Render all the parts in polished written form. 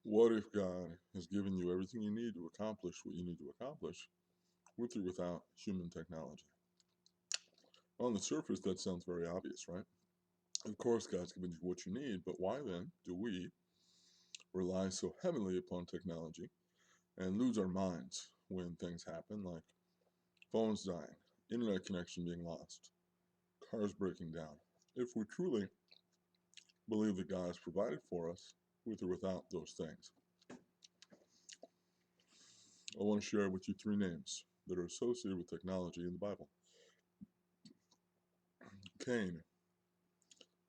What if God has given you everything you need to accomplish what you need to accomplish with or without human technology? On the surface, that sounds very obvious, right? Of course, God's given you what you need, but why then do we rely so heavily upon technology and lose our minds when things happen, like phones dying, internet connection being lost, cars breaking down? If we truly believe that God has provided for us with or without those things, I want to share with you three names that are associated with technology in the Bible: Cain,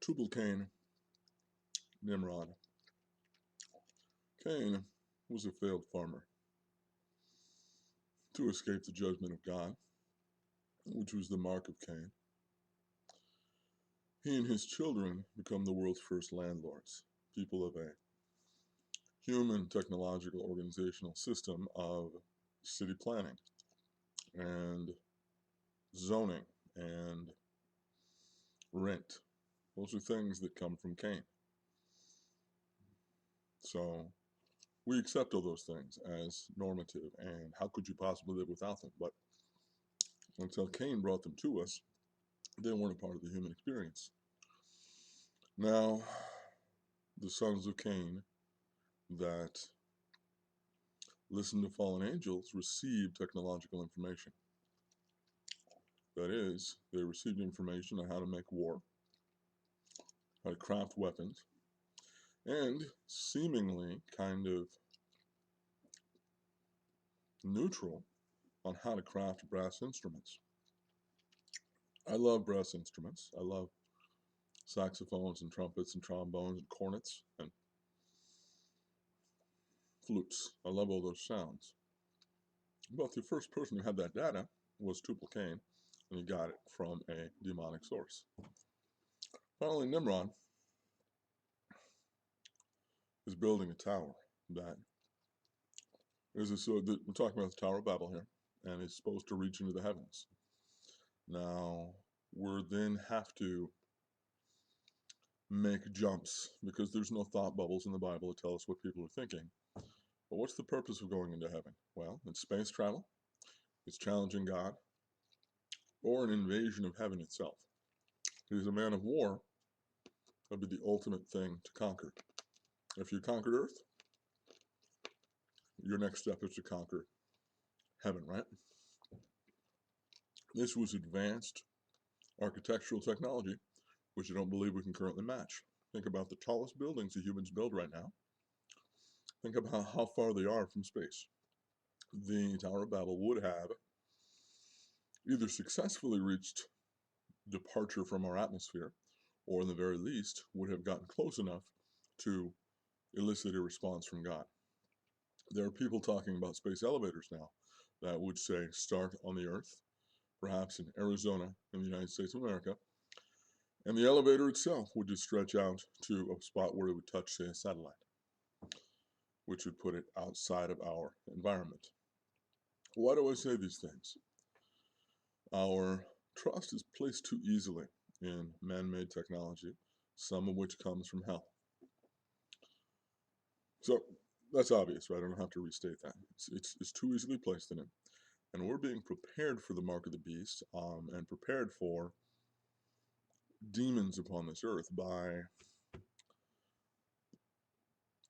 Tubal-Cain, Nimrod. Cain was a failed farmer. To escape the judgment of God, which was the mark of Cain, he and his children become the world's first landlords, people of a human technological organizational system of city planning and zoning and rent. Those are things that come from Cain. So we accept all those things as normative, and how could you possibly live without them? But until Cain brought them to us, they weren't a part of the human experience. Now, the sons of Cain that listened to fallen angels received technological information. That is, they received information on how to make war, how to craft weapons, and seemingly kind of neutral on how to craft brass instruments. I love brass instruments. I love saxophones and trumpets and trombones and cornets and flutes. I love all those sounds. But the first person who had that data was Tubal-Cain, and he got it from a demonic source. Finally, Nimrod is building a tower that we're talking about the Tower of Babel here, and it's supposed to reach into the heavens. Now, we then have to make jumps because there's no thought bubbles in the Bible to tell us what people are thinking. But what's the purpose of going into heaven? Well, it's space travel, it's challenging God, or an invasion of heaven itself. He's a man of war. That'd be the ultimate thing to conquer. If you conquered Earth, your next step is to conquer heaven, right? This was advanced architectural technology, which I don't believe we can currently match. Think about the tallest buildings that humans build right now. Think about how far they are from space. The Tower of Babel would have either successfully reached departure from our atmosphere, or in the very least, would have gotten close enough to elicit a response from God. There are people talking about space elevators now that would say start on the Earth, perhaps in Arizona in the United States of America, and the elevator itself would just stretch out to a spot where it would touch, say, a satellite, which would put it outside of our environment. Why do I say these things? Our trust is placed too easily in man-made technology, some of which comes from hell. So that's obvious, right? I don't have to restate that. It's too easily placed in it. And we're being prepared for the mark of the beast and prepared for demons upon this earth by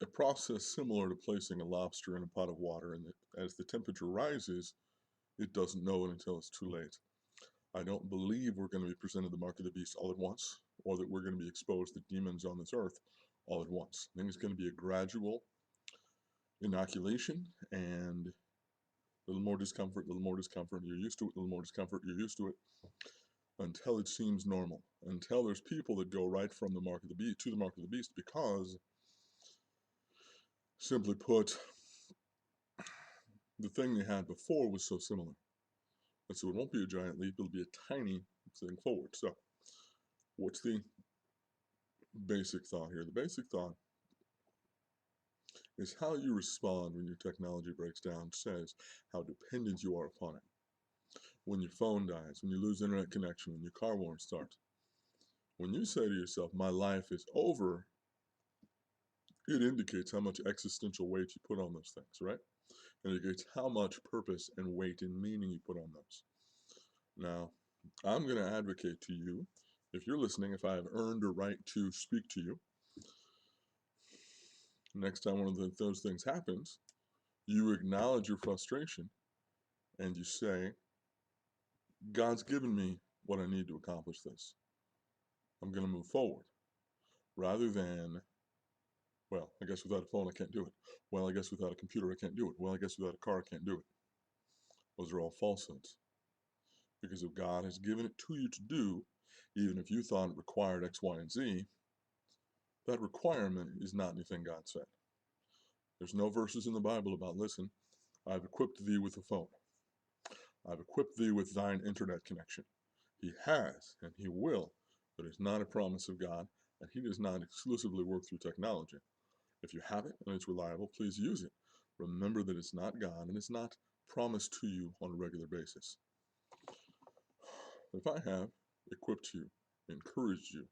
a process similar to placing a lobster in a pot of water. And as the temperature rises, it doesn't know it until it's too late. I don't believe we're going to be presented the mark of the beast all at once, or that we're going to be exposed to demons on this earth all at once. I think it's going to be a gradual inoculation, and a little more discomfort, a little more discomfort, you're used to it, a little more discomfort, you're used to it, until it seems normal, until there's people that go right from the mark of the beast to the mark of the beast, because, simply put, the thing they had before was so similar. And so it won't be a giant leap, it'll be a tiny thing forward. So what's the basic thought here? The basic thought is how you respond when your technology breaks down says how dependent you are upon it. When your phone dies, when you lose internet connection, when your car won't start. When you say to yourself, my life is over, it indicates how much existential weight you put on those things, right? It indicates how much purpose and weight and meaning you put on those. Now, I'm going to advocate to you, if you're listening, if I have earned a right to speak to you, next time one of those things happens, you acknowledge your frustration and you say, God's given me what I need to accomplish this. I'm going to move forward. Rather than, well, I guess without a phone I can't do it. Well, I guess without a computer I can't do it. Well, I guess without a car I can't do it. Those are all falsehoods. Because if God has given it to you to do, even if you thought it required X, Y, and Z, that requirement is not anything God said. There's no verses in the Bible about, listen, I've equipped thee with a phone. I've equipped thee with thine internet connection. He has, and he will, but it's not a promise of God, and he does not exclusively work through technology. If you have it and it's reliable, please use it. Remember that it's not God, and it's not promised to you on a regular basis. If I have equipped you, encouraged you,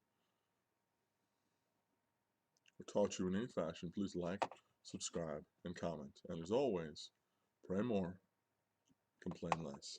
or taught you in any fashion, please like, subscribe, and comment. And as always, pray more, complain less.